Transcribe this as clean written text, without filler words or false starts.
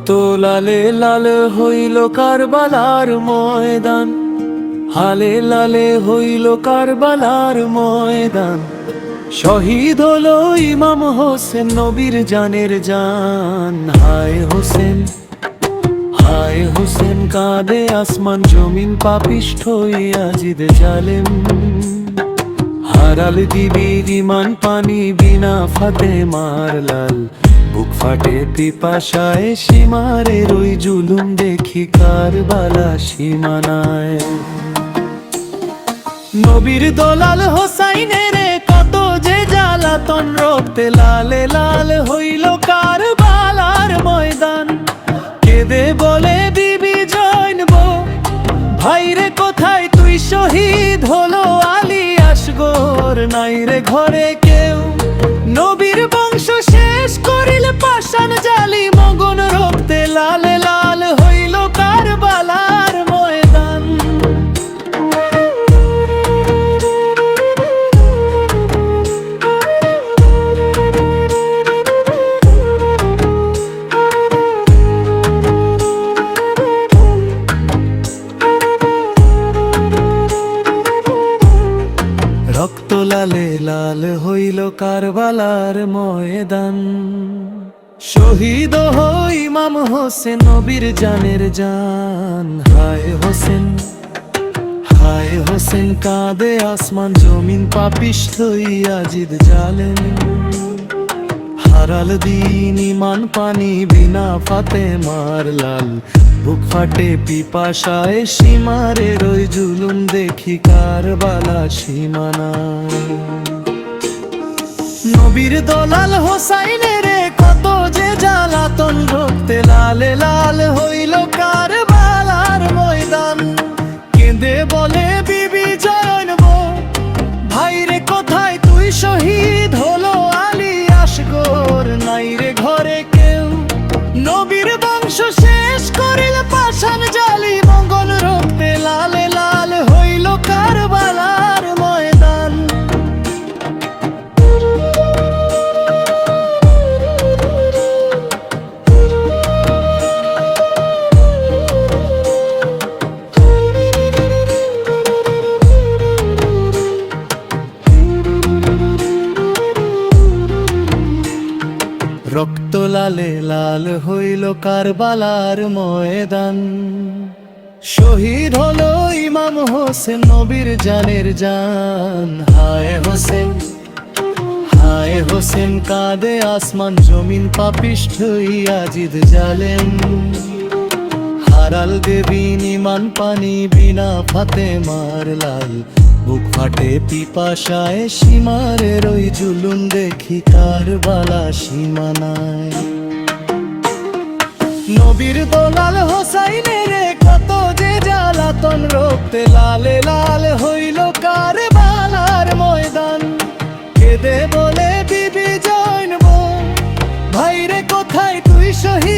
রক্ত লালে লাল হইল কারবালার ময়দান, হালে লালে হইল কারবালার ময়দান। শহীদ হলো ইমাম হোসেন, নবীর জানের জান। হায় হোসেন, হায় হোসেন, কাঁদে আসমান জমিন, পাপিষ্ঠ ইয়াজিদ জালেম। হারাল দিবির ইমান পানি বিনা ফাতেমার লাল, বুক ফাটে পিপাসায় সীমারের ওই জুলুম দেখি কারবালা সীমানায়। নবীর দলাল হোসাইনের কত যে জ্বালাতন, রক্তে লালে লাল হইল কারবালার ময়দান। কেঁদে বলে বিবি জৈনব, ভাইরে কোথায় তুই শহীদ হলো আলী আসগর, নাই রে ঘরে কেউ। নবীর বংশ শেষ করিল পাষাণ জালি, মগন রক্তে লালে লাল হইল কারবালার ময়দান। রক্ত লালে লাল হইল কারবালার ময়দান। শহীদ হই ইমাম হোসেন, নবীর জানের জান। হায় হোসেন, হায় হোসেন, কাঁদে আসমান জমিন, পাপিষ্ঠ ইয়াজিদ জালেম। হারাল দিন ইমান পানি বিনা ফাতেমার লাল, বুক ফাটে পিপাসায় সীমারের ওই জুলুম দেখি কারবালা সীমানায়। নবীর দলাল হোসাইনের কত যে জ্বালাতন, রক্তে লালে লাল হইল কারবালার ময়দান। কেঁদে বলে বিবি জৈনব, ভাইরে কোথায় তুই শহীদ হলো আলী আসগর, নাই রে ঘরে কেউ। নবীর বংশ শেষ করিল পাষাণ জালি, মঙ্গল রক্তে লালে লাল হইল কারবালার ময়দান। রক্ত লালে লাল হইল কারবালার ময়দান। শহীদ হলো ইমাম হোসেন, নবীর জানের জান। হায় হোসেন, হায় হোসেন, কাঁদে আসমান জমিন, পাপিষ্ঠ ইয়াজিদ জালেম। হারাল দেবিন ইমান পানি বিনা ফাতেমার লাল, বুক ফাটে পিপাসায় সীমারের ওই জুলুম দেখি কারবালা সীমানায়। নবীর দলাল হোসাইনের কত যে জ্বালাতন, রক্তে লালে লাল হইল কারবালার ময়দান। কেঁদে বলে বিবি জৈনব, ভাইরে কোথায় তুই শহীদ